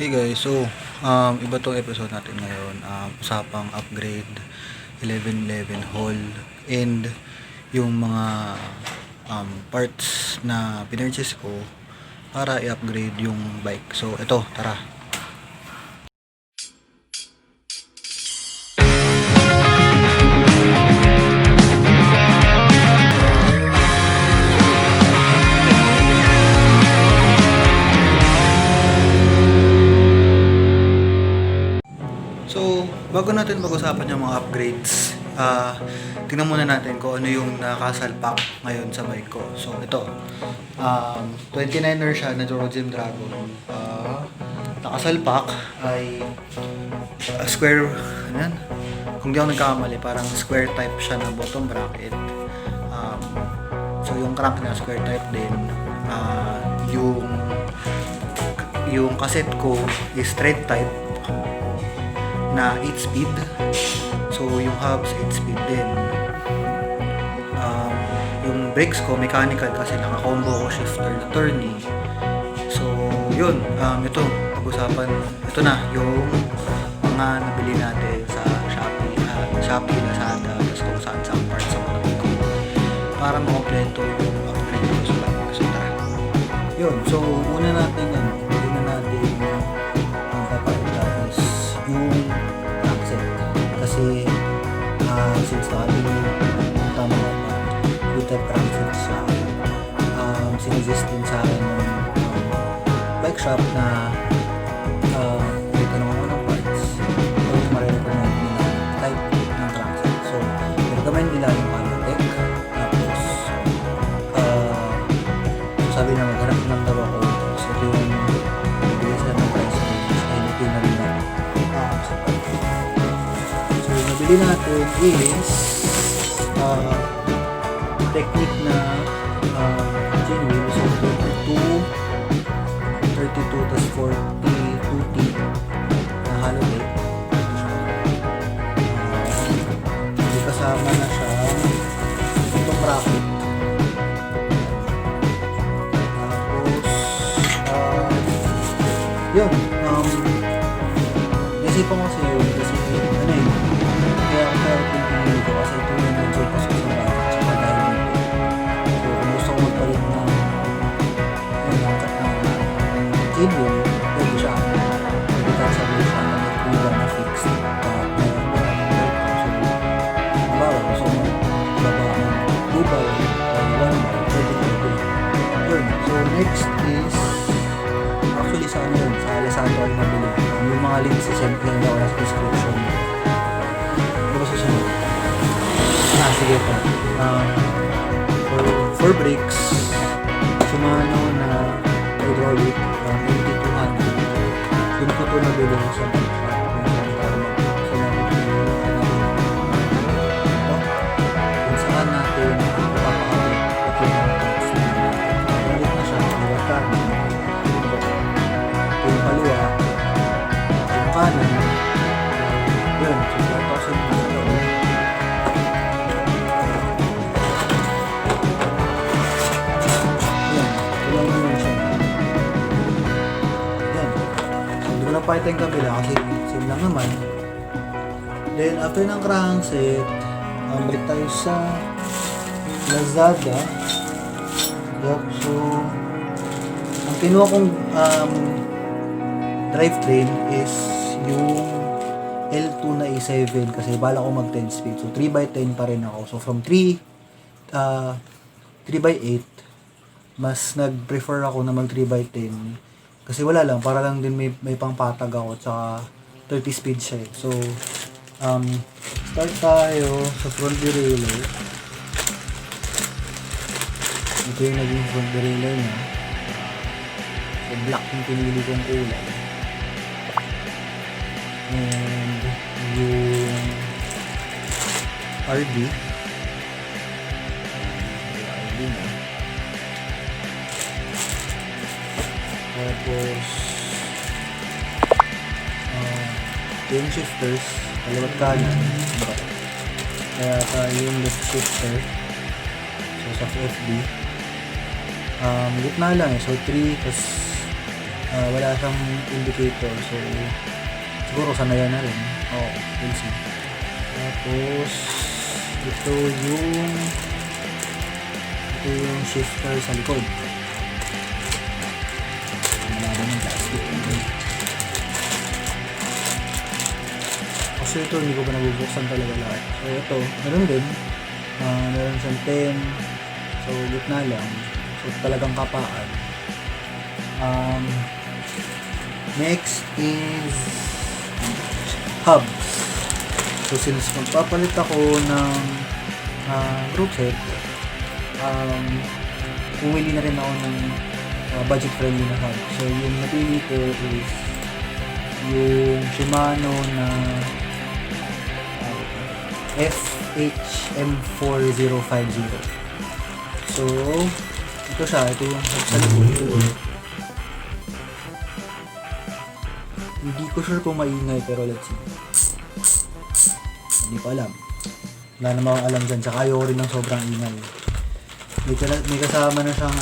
Hey guys, so iba tong episode natin ngayon, usapang upgrade 1111 haul and yung mga parts na pinurchase ko para i-upgrade yung bike. So ito, tara. So, bago natin pag-usapan yung mga upgrades, tingnan muna natin kung ano yung nakasalpak ngayon sa bike ko. So, ito. 29er siya na Durodim Dragon. Nakasalpak ay square, ano yan? Kung di ako nagkakamali, parang square type siya na bottom bracket. So, yung crank niya square type din. Yung cassette ko is straight type na 8 speed. So yung hubs 8 speed din. Yung brakes ko mechanical kasi naka-combo ko shifter na turny. So yun, ito pag-usapan, ito na yung mga nabili natin sa Shopee, Lazada, tapos kung saan parts sa mga ko para makompleto yung upgrade ko sa bike. So tara. Yun, so una natin ang papakita is yung accent. Kasi since nakabili tama na good type accent sa sinuggest din sa akin ng bike shop na dito naman ako ng parts o yung marirecommend nila type ng crankset. So recommend nila yung Alotech. Tapos sabi na maghanap lang daw ako. So ito yung bibigay sila ng price range ay ito yung nabili natin. So yung nabili natin is technique na chain wheel. So 32 tas 42T na hollow tape. Hindi kasama na siya itong bracket. Yun, naisipan ko kasi yun kasi ano eh, kaya pinili ko kasi ito yung medyo paso sa budget tsaka dahil dito. So kung gusto ko magpalit ng chain wheel, pwede siya. Pwede ka sabihin siya na may kulang na fixed so halimbawa gusto mo baba ng 2 bar or 1 bar, pwede ko yun. So next is actually sa ano yun, sa Alessandro ay nabili. Yung mga links isend lang daw sa description. Ano ba susunod? Sige po. For brakes, Shimano na hydraulic 8200. Yun ko ito nabili sa bike shop. Kung saan natin papakabit ito yung mga parts na balik na siya, iwag ka yung kaliwa, yung kanan, yun, so 4,000 na sa loob. Yan, tulang naman siya. Yan, so hindi ko na pakita yung kabila kasi same lang naman. Then after ng crankset, balik tayo sa Lazada. Yup, so ang kinuha kong drivetrain is yung L2 na A7 kasi bala ko mag 10 speed. So 3x10 pa rin ako. So from 3x8 mas nag-prefer ako na mag 3x10 kasi wala lang, para lang din may pangpatag ako tsaka 30 speed siya eh. So start tayo sa front derailleur. Ito yung naging front derailleur niya. So black yung pinili kong kulay. And yung RD na. Tapos yung shifters kaliwat kanan, kaya tayo yung left shifter, so sa FD gitna lang eh, so 3 tas wala siyang indicator, so siguro sanayan na rin. We'll see. Tapos ito yung shifter sa likod. Wala rin ng plastic. Kasi ito hindi ko pa nabubuksan talaga lahat. So ito, meron din. Meron siyang 10. So gitna lang. So talagang kapaan. Next is hubs. So since magpapalit ako ng group set, pumili na rin ako ng budget friendly na hub. So yung napili ko is yung Shimano na FHM4050. So ito siya, ito yung hub sa likod. Hindi ko sure kung maingay, pero let's see. Hindi ko alam. Wala naman akong alam dyan. Tsaka ayoko rin ng sobrang ingay. May kasama na siyang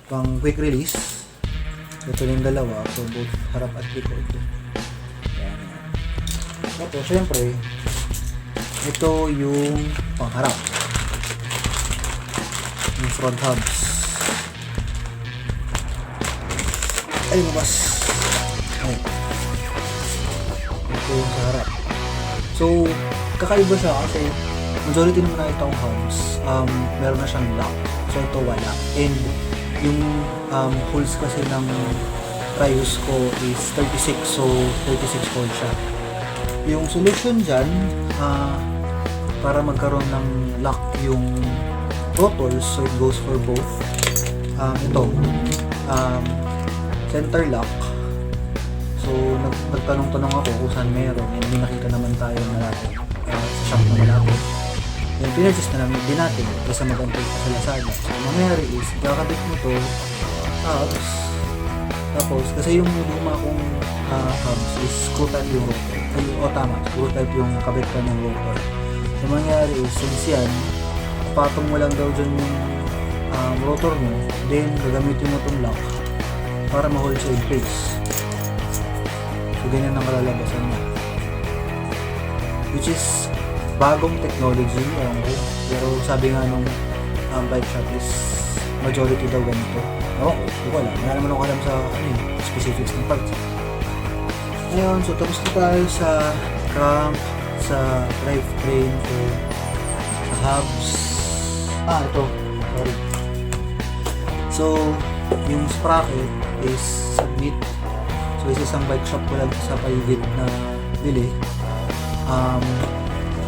pang quick release. Ito yung dalawa. So both harap at likod. Yan. Tapos syempre, ito yung pangharap. Yung front hubs. Ay, mabas. Ay. Ito yung sa harap. So, kakaiba siya kasi majority naman nakita kong hubs, meron na siyang lock. So, ito wala. And yung holes kasi ng Prius ko is 36. So, 36 holes siya. Yung solution dyan, para magkaroon ng lock yung rotters, so it goes for both. Ito, center lock. So nagtanong-tanong ako kung saan meron, and may nakita naman tayo na natin sa shop na malapit. Yung pinurchase na namin din natin kaysa mag-antay pa sa Lazada. So mangyayari is kakabit mo to hubs, tapos kasi yung luma kong hubs is screw type yung rotor. Tama, screw type yung kabit pa ng rotor. So mangyayari is since yan, patong mo lang daw dyan yung rotor mo, then gagamitin mo tong lock para ma-hold siya in place. So ganyan ang kalalabasan niya, which is bagong technology. Pero sabi nga nung bike shop is majority daw ganito. Wala naman ako alam sa specifics ng parts. Ayun, so tapos na tayo sa crank, sa drivetrain, sa hubs. Ito, sorry. So yung sprocket is submit. So isang bike shop ko lang sa paligid na bili.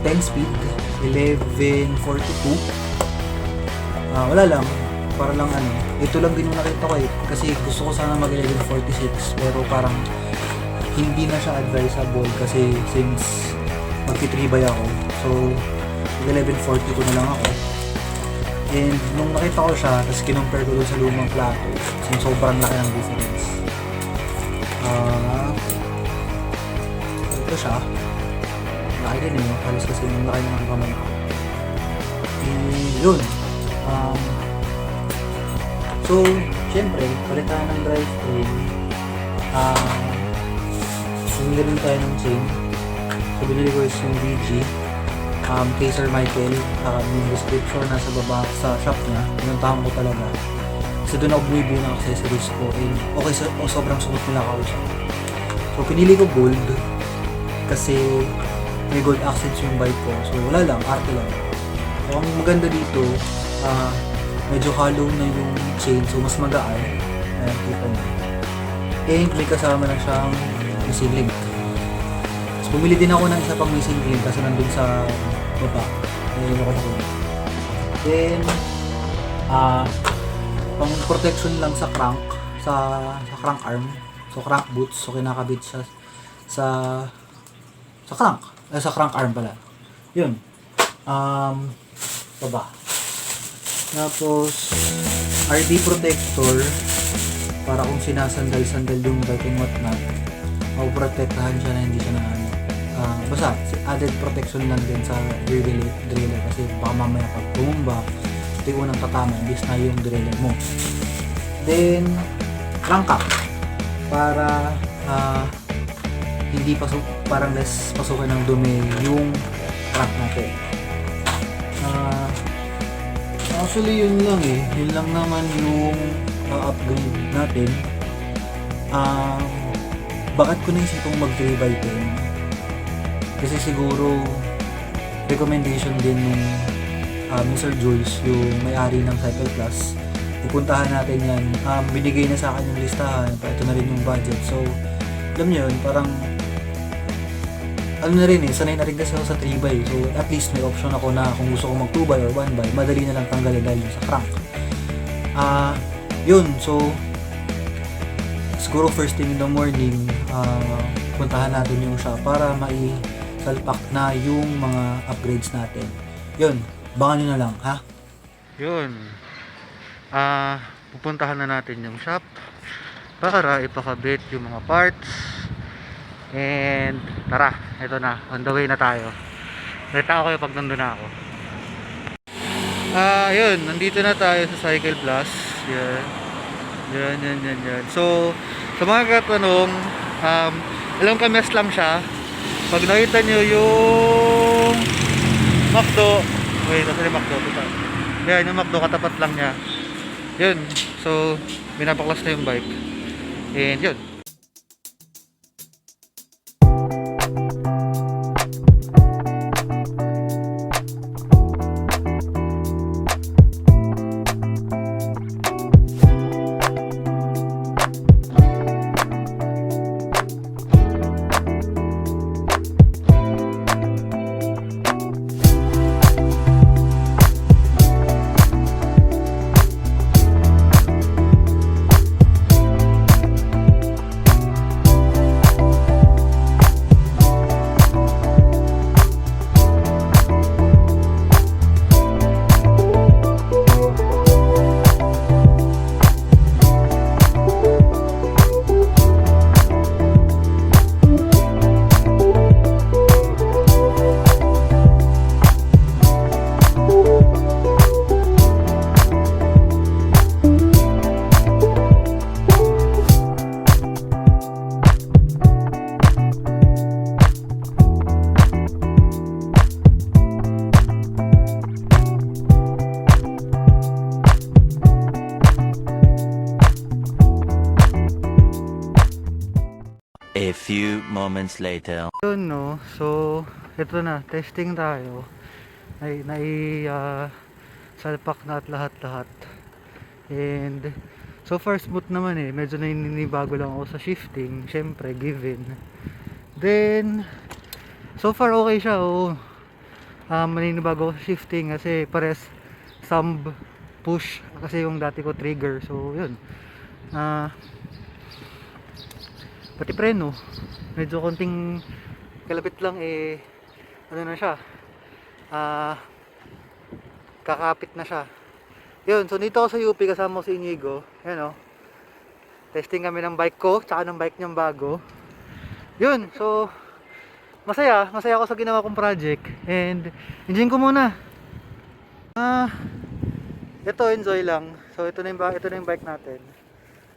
10 speed, 1142. Wala lang, para lang ito lang din yung nakita ko kasi gusto ko sana mag 1146, pero parang hindi na siya advisable kasi since magti-3x ako, so 1140 ko na lang ako. And nung nakita ko siya, tapos kinumpare ko doon sa lumang plato, since sobrang laki ng difference. Ito siya, laki din halos kasi yung laki ng kamay ko. Yun. So, syempre, palitan ng drivetrain. Bumili rin tayo ng chain. So, binili ko is yung VG. Kay Sir Michael. Yung description nasa baba sa shop niya. Pinuntahan ko talaga. Kasi doon ako bumibili ng accessories ko. Okay, sobrang suot nila ako siya. So, pinili ko gold. Kasi may gold accents yung bike ko. So, wala lang. Arte lang. So, ang maganda dito, medyo hollow na yung chain, so mas magaan. Ayan, kita nyo. And may kasama na siyang missing link. So, bumili din ako ng isa pang missing link kasi nandun sa baba. Ayan ako na. Then, pang protection lang sa crank, sa crank arm. So, crank boots. So, kinakabit siya sa crank arm pala. Yun. Baba. Tapos, RD protector para kung sinasandal-sandal yung bike and whatnot, mapuprotektahan siya na hindi siya na basta, added protection lang din sa rear driller kasi baka mamaya pag tumumba, ito yung unang tatama imbis na yung derailleur mo. Then crank up para hindi parang less pasukan ng dumi yung crank natin. Actually yun lang yun lang naman yung upgrade natin. Bakit ko naisipang mag 3x10? Kasi siguro recommendation din nung Mr. Jules, yung may-ari ng Cycle Plus. Pupuntahan natin yan. Binigay na sa akin yung listahan, ito na rin yung budget. So alam nyo yun, parang ano na rin sanay na rin kasi ako sa 3x. So at least may option ako na kung gusto ko mag 2x or 1x, madali na lang tanggalin dahil sa crank. Yun, so siguro first thing in the morning, puntahan natin yung shop para maisalpak na yung mga upgrades natin. Yun, bangan nyo na lang, ha? Yun, pupuntahan na natin yung shop para ipakabit yung mga parts. And tara, ito na, on the way na tayo. Nakita ko kayo pag nandun na ako. Yun, nandito na tayo sa Cycle Plus. Yan. So, sa mga katanong, alam kames lang siya. Pag nakita nyo yung McDo, nasa yung McDo, yan, yung McDo, katapat lang niya. Yun, so, binabaklas na yung bike. And yun. A few moments later. Yun, no? So, ito na, testing tayo. Salpak na at lahat-lahat. And so far smooth naman medyo naninibago lang ako sa shifting, syempre given. Then so far okay siya, maninibago ako sa shifting kasi pares thumb push kasi yung dati ko trigger. So yun, pati preno medyo konting kalapit lang ano na siya, kakapit na siya. Yun, so dito ako sa UP kasama ko si Inigo. Yan testing kami ng bike ko tsaka ng bike niyang bago. Yun, so masaya ako sa ginawa kong project. And enjoy ko muna. Ito, enjoy lang. So ito na yung bike natin.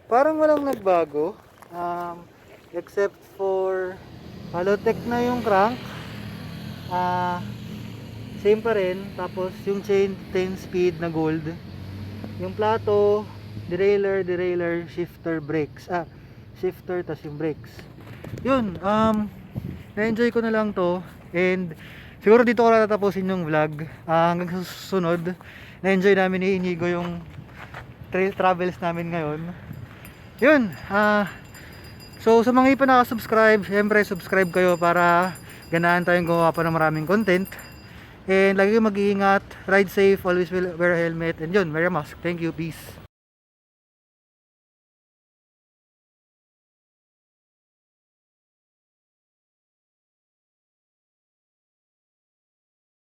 Parang walang nagbago, except for Halotech na yung crank, same pa rin. Tapos yung chain 10 speed na gold. Yung plato, derailleur, shifter, brakes. Shifter tas yung brakes. Yun, na-enjoy ko na lang to. And siguro dito ko tatapusin yung vlog. Hanggang susunod, na-enjoy namin ni Inigo yung trail travels namin ngayon. Yun, so sa mga ipa nakasubscribe, syempre subscribe kayo para ganahan tayong gumawa pa ng maraming content. And lagi kayong mag-iingat, ride safe, always wear a helmet, and yun, wear a mask. Thank you, peace.